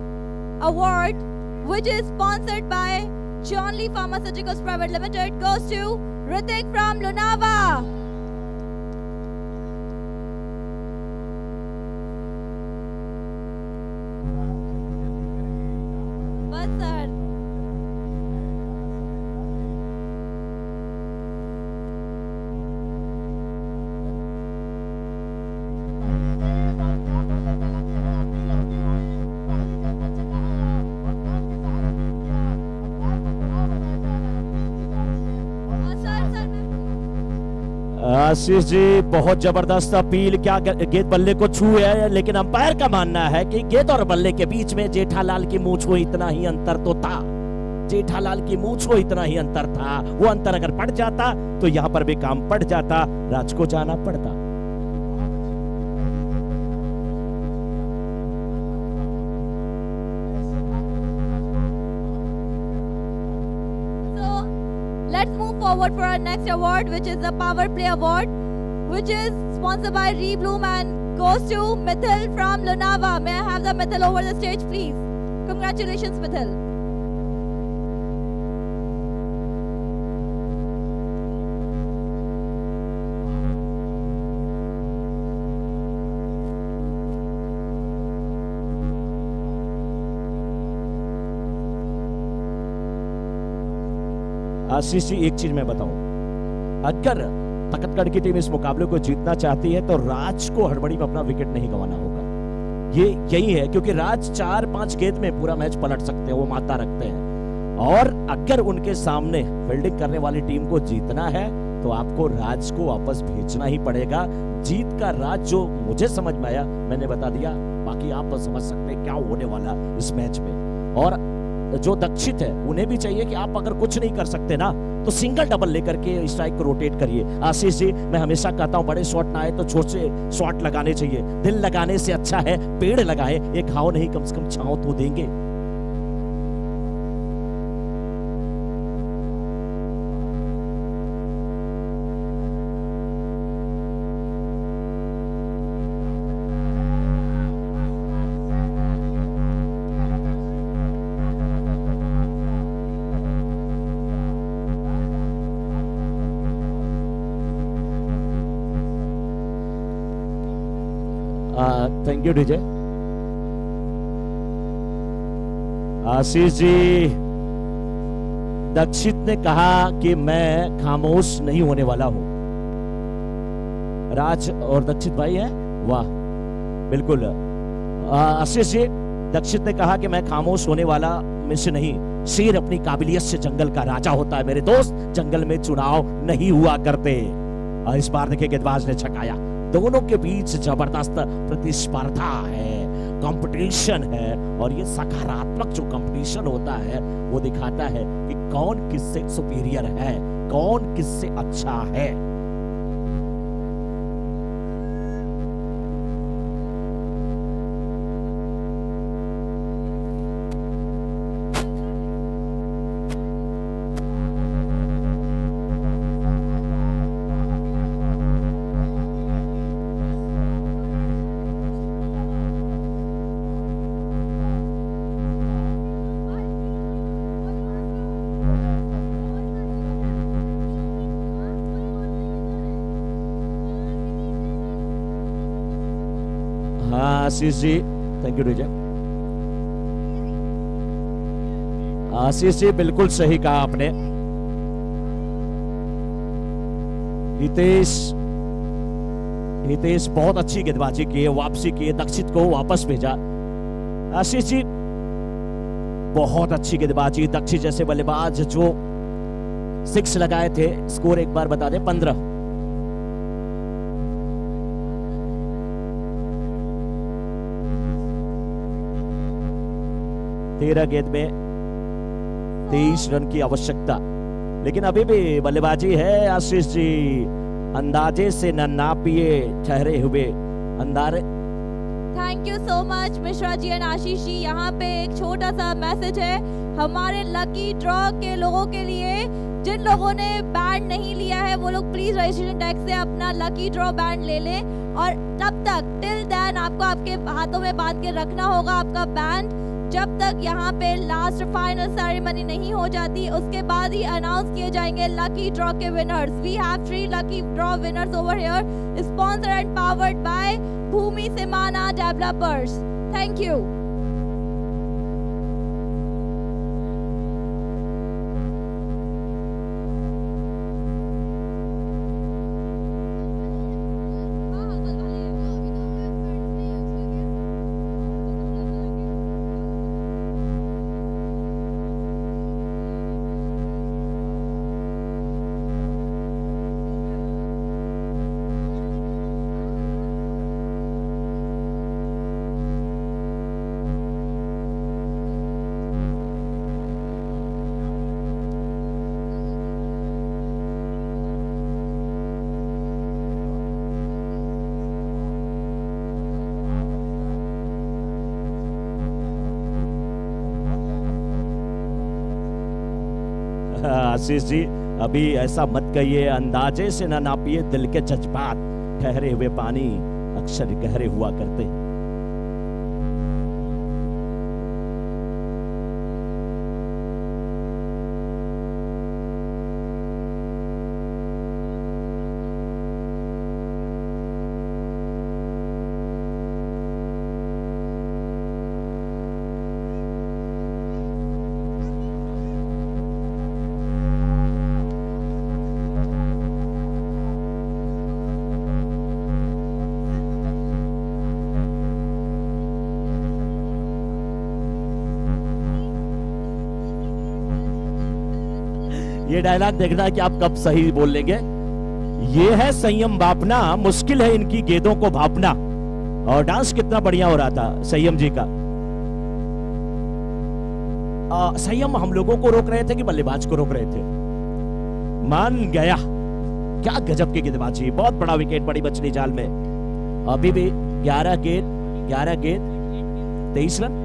award, which is sponsored by John Lee Pharmaceuticals Private Limited, goes to Ritik from Lunava. बस सर। आशीष जी, बहुत जबरदस्त अपील। क्या गेंद बल्ले को छू है, लेकिन अंपायर का मानना है कि गेंद और बल्ले के बीच में जेठालाल की मूंछ को इतना ही अंतर तो था। जेठालाल की मूंछ को इतना ही अंतर था। वो अंतर अगर पड़ जाता तो यहाँ पर भी काम पड़ जाता, राज को जाना पड़ता। Let's move forward for our next award, which is the Power Play Award, which is sponsored by Rebloom and goes to Mithil from Lunava. May I have the Mithil over the stage, please? Congratulations, Mithil. Ashish ji, एक चीज मैं बताऊं, अगर तकतगढ़ की team इस मुकाबले को जीतना चाहती है तो राज को हड़बड़ी में अपना विकेट नहीं गंवाना होगा। ये यही है, क्योंकि राज 4-5 गेंद में पूरा मैच पलट सकते हैं, वो माता रखते हैं। और अगर उनके सामने फील्डिंग करने वाली टीम को जीतना है तो आपको राज को वापस भेजना ही पड़ेगा। जीत का राज जो मुझे समझ में आया मैंने बता दिया, बाकी आप समझ सकते हैं क्या होने वाला इस मैच में। और जो दक्षित है उन्हें भी चाहिए कि आप अगर कुछ नहीं कर सकते ना तो सिंगल डबल लेकर के स्ट्राइक को रोटेट करिए। आशीष जी, मैं हमेशा कहता हूं बड़े शॉट ना आए तो छोटे शॉट लगाने चाहिए। दिल लगाने से अच्छा है पेड़ लगाए, एक घाव नहीं कम से कम छांव तो देंगे। Thank you DJ. Ashish ji, Dakshit ने कहा कि मैं खामोश नहीं होने वाला हूं। राज और दक्षित भाई हैं, वाह बिल्कुल। आशीष जी, दक्षित ने कहा कि मैं खामोश होने वाला में से नहीं, शेर अपनी काबिलियत से जंगल का राजा होता है मेरे दोस्त। जंगल में चुनाव नहीं हुआ करते। इस बार देखिए गेंदबाज ने छकाया। दोनों के बीच जबरदस्त प्रतिस्पर्धा है, कंपटीशन है, और ये सकारात्मक जो कंपटीशन होता है वो दिखाता है कि कौन किससे सुपीरियर है, कौन किससे अच्छा है। हाँ आशीष जी, थैंक यू रिजा। आशीष जी बिल्कुल सही कहा आपने। हितेश बहुत अच्छी गेंदबाजी की है, वापसी की है, दक्षित को वापस भेजा। आशीष जी बहुत अच्छी गेंदबाजी, दक्षित जैसे बल्लेबाज जो 6 लगाए थे। स्कोर एक बार बता दें, 15। तेरह गेंद में 23 रन की आवश्यकता, लेकिन अभी भी बल्लेबाजी है आशीष जी। अंदाजे से न नापिए ठहरे हुए अंदारे। Thank you so much Mishra ji and Ashish ji. यहाँ पे एक छोटा सा मैसेज है हमारे लकी ड्रॉ के लोगों के लिए। जिन लोगों ने बैंड नहीं लिया है वो लोग प्लीज रजिस्ट्रेशन टैग से अपना लकी ड्रॉ बैंड ले लें, और तब तक टिल देन आपको आपके हाथों में बांध के रखना होगा आपका बैंड, जब तक यहाँ पे लास्ट फाइनल सेरेमनी नहीं हो जाती। उसके बाद ही अनाउंस किए जाएंगे लकी ड्रॉ के winners. We have 3 lucky draw winners over here, sponsored and powered by Bhoomi Simana developers. Thank you. Ashish ji अभी ऐसा मत कहिए, अंदाजे से ना नापिए दिल के जज्बात, ठहरे हुए पानी अक्सर गहरे हुआ करते हैं। ये डायलॉग देखना कि आप कब सही बोल लेंगे। ये है संयम बापना, मुश्किल है इनकी गेंदों को भापना। और डांस कितना बढ़िया हो रहा था संयम जी का। संयम हम लोगों को रोक रहे थे कि बल्लेबाज को रोक रहे थे? मान गया, क्या गजब की गेंदबाजी, बहुत बड़ा विकेट बड़ी मछली जाल में। अभी भी 11 गेंद 23 रन।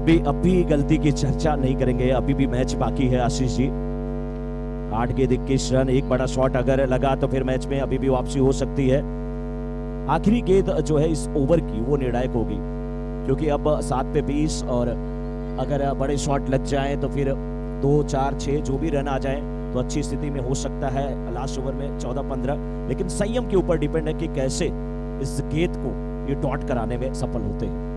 अभी गलती की चर्चा नहीं करेंगे, अभी भी मैच बाकी है आशीष जी। 8 गेंद 21 रन, एक बड़ा शॉट अगर लगा तो फिर मैच में अभी भी वापसी हो सकती है। आखिरी गेंद जो है इस ओवर की वो निर्णायक होगी, क्योंकि अब 7 पे 20 और अगर बड़े शॉट लग जाएं तो फिर 2, 4, 6 जो भी रन आ जाएं तो अच्छी स्थिति में हो सकता है लास्ट ओवर में 14-15। लेकिन संयम के ऊपर डिपेंड है कि कैसे इस गेंद को ये डॉट कराने में सफल होते हैं।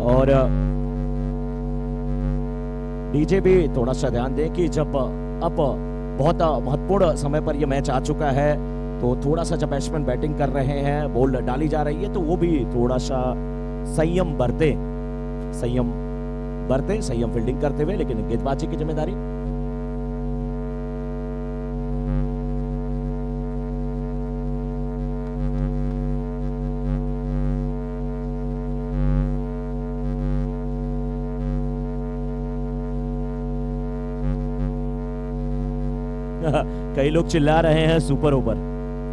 और डीजे भी थोड़ा सा ध्यान दें कि जब अब बहुत महत्वपूर्ण समय पर यह मैच आ चुका है तो थोड़ा सा जब बैट्समैन बैटिंग कर रहे हैं, बॉल डाली जा रही है, तो वो भी थोड़ा सा संयम बरते, संयम फील्डिंग करते हुए, लेकिन गेंदबाजी की जिम्मेदारी। कई लोग चिल्ला रहे हैं सुपर ओवर,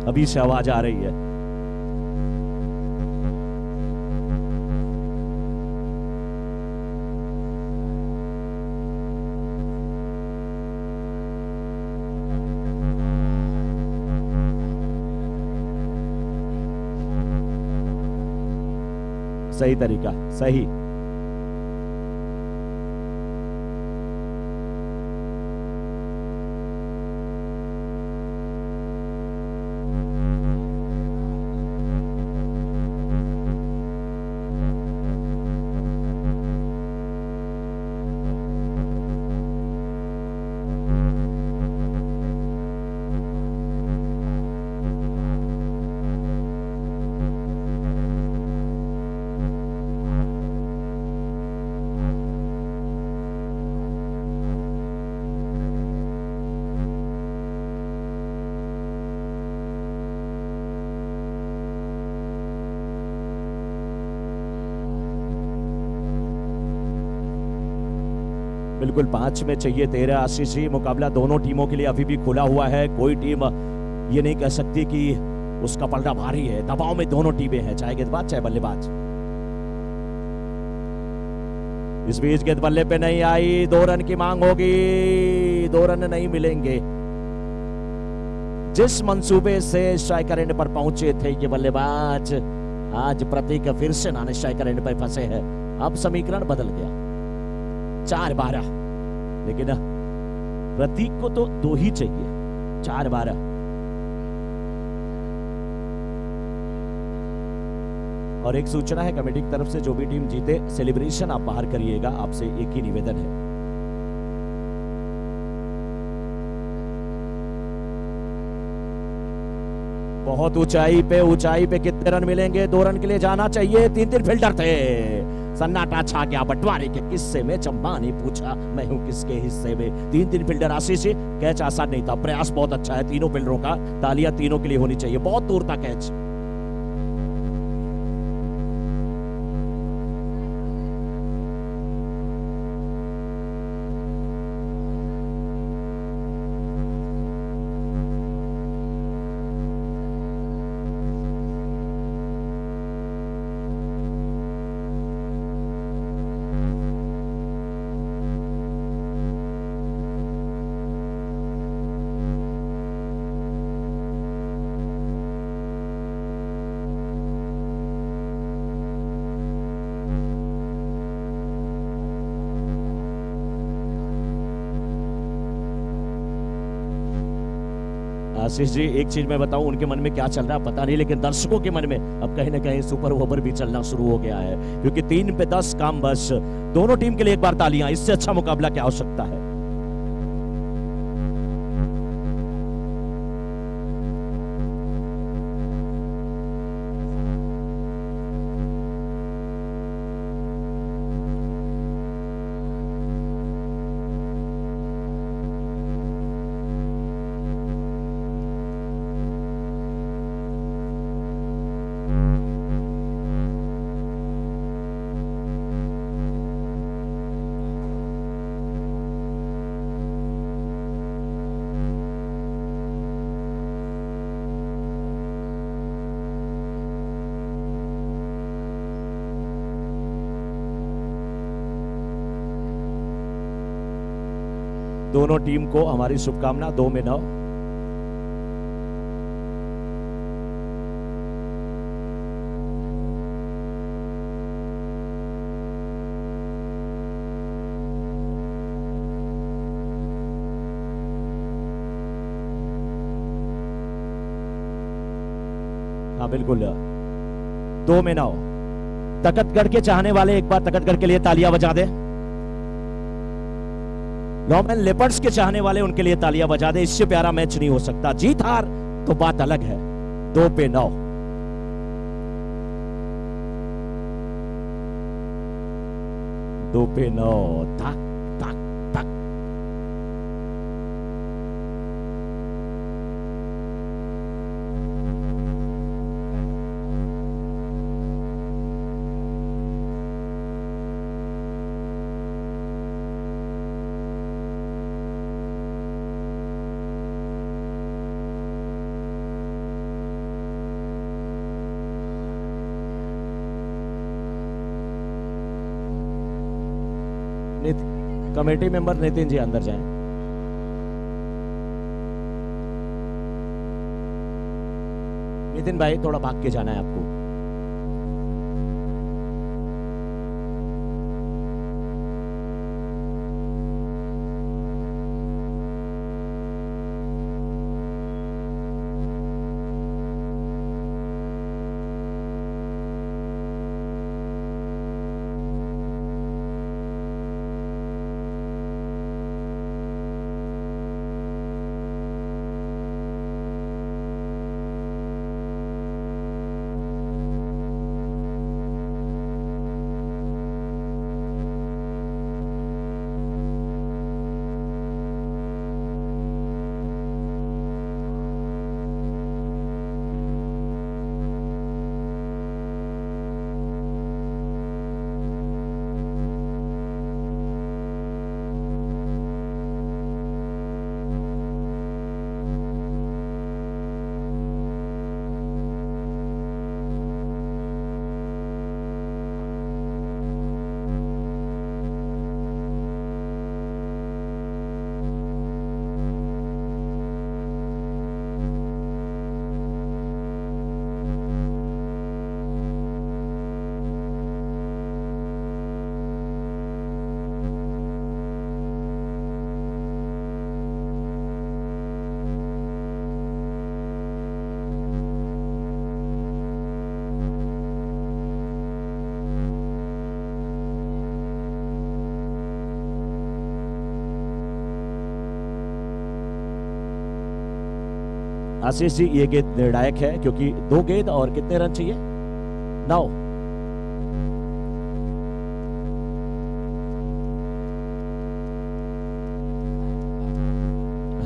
अभी से आवाज आ रही है। सही तरीका, सही। बिल्कुल 5 में चाहिए 13 आशीष जी। मुकाबला दोनों टीमों के लिए अभी भी खुला हुआ है, कोई टीम ये नहीं कह सकती कि उसका पलड़ा भारी है। दबाव में दोनों टीमें हैं, चाहे गेंदबाज चाहे बल्लेबाज। इस बीच गेंद बल्ले पे नहीं आई, 2 रन की मांग होगी, 2 रन नहीं मिलेंगे। जिस मंसूबे से स्ट्राइकर एंड पर पहुंचे थे ये बल्लेबाज, आज प्रतीक फिर से नॉन स्ट्राइकर एंड पर फंसे हैं। अब समीकरण बदल गया, 4-12, लेकिन प्रतीक को तो 2 ही चाहिए। 4-12। और एक सूचना है कमेटी की तरफ से, जो भी टीम जीते सेलिब्रेशन आप बाहर करिएगा, आपसे एक ही निवेदन है। बहुत ऊंचाई पे कितने रन मिलेंगे? 2 रन के लिए जाना चाहिए। 3 फील्डर थे, सन्नाटा छा गया बंटवारे के किस्से में। चंबा ने पूछा मैं हूं किसके हिस्से में? 3 फील्डर आशीष जी। कैच आसान नहीं था, प्रयास बहुत अच्छा है तीनों फील्डरों का, तालियां तीनों के लिए होनी चाहिए। बहुत दूर था कैच। आशीष जी, एक चीज मैं बताऊं, उनके मन में क्या चल रहा है पता नहीं, लेकिन दर्शकों के मन में अब कहीं ना कहीं सुपर ओवर भी चलना शुरू हो गया है, क्योंकि 3 पे 10 काम बस। दोनों टीम के लिए एक बार तालियां, इससे अच्छा मुकाबला क्या हो सकता है। दोनों टीम को हमारी शुभकामना। 2 में 9। हाँ बिल्कुल, 2 में 9। तकतगढ़ के चाहने वाले एक बार तकतगढ़ के लिए तालियां बजा दे। लॉमेन लेपर्ड्स के चाहने वाले उनके लिए तालियां बजा दे। इससे प्यारा मैच नहीं हो सकता। जीत हार तो बात अलग है। 2 पे 9। दो पे 9। धक धक धक। कमेटी मेंबर नितिन जी अंदर जाएं। नितिन भाई थोड़ा भाग के जाना है आपको। आशीष जी, ये गेंद निर्णायक है क्योंकि 2 गेंद और कितने रन चाहिए? 9।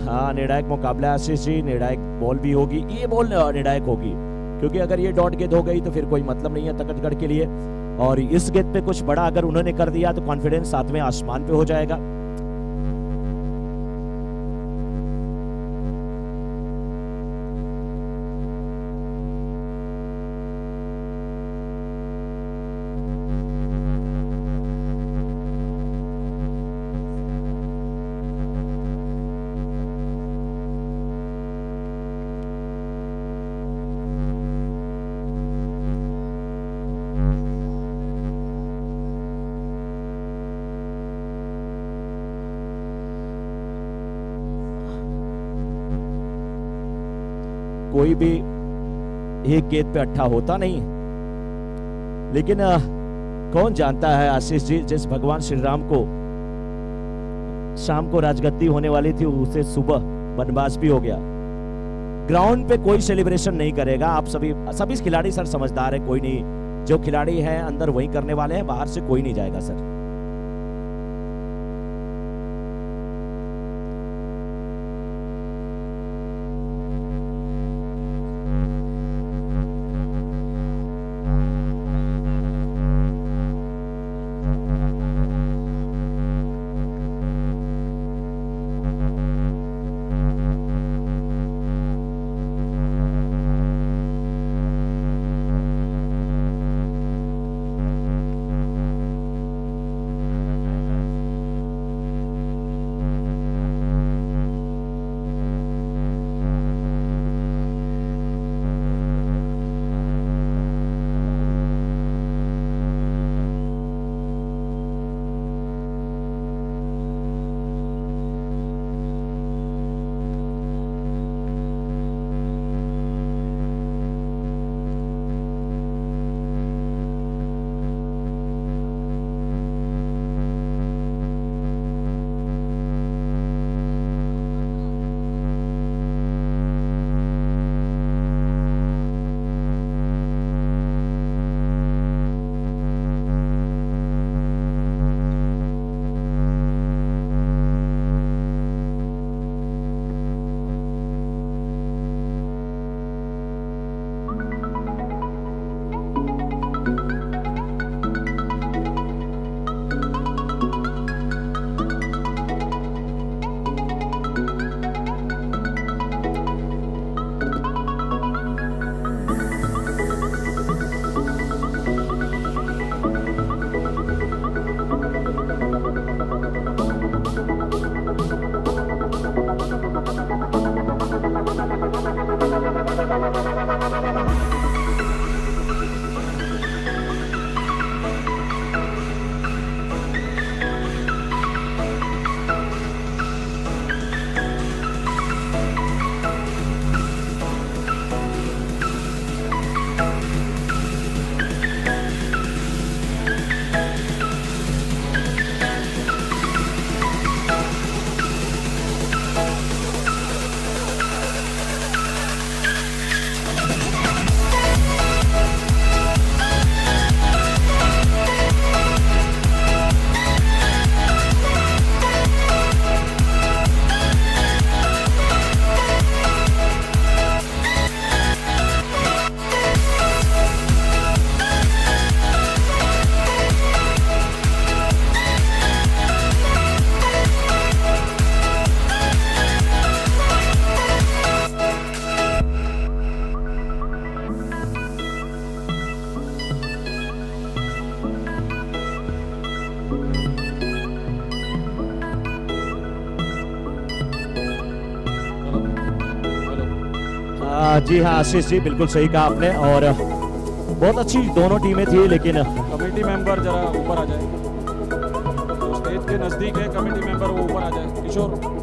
हाँ, निर्णायक मुकाबला है आशीष जी। निर्णायक बॉल भी होगी, ये बॉल निर्णायक होगी, क्योंकि अगर ये डॉट गेंद हो गई तो फिर कोई मतलब नहीं है तकतगढ़ के लिए। और इस गेंद पे कुछ बड़ा अगर उन्होंने कर दिया तो कॉन्फिडेंस सातवें आसमान पे हो जाएगा। कोई भी एक गेंद पे अट्ठा होता नहीं, लेकिन कौन जानता है आशीष जी, जिस भगवान श्री राम को शाम को राजगद्दी होने वाली थी उसे सुबह वनवास भी हो गया। ग्राउंड पे कोई सेलिब्रेशन नहीं करेगा। आप सभी खिलाड़ी सर समझदार है, कोई नहीं, जो खिलाड़ी हैं अंदर वही करने वाले हैं, बाहर से कोई नहीं जाएगा सर। जी हाँ आशीष जी, बिल्कुल सही कहा आपने, और बहुत अच्छी दोनों टीमें थी, लेकिन कमेटी मेंबर जरा ऊपर आ जाए, स्टेज के नजदीक है कमेटी मेंबर, वो ऊपर आ जाए। किशोर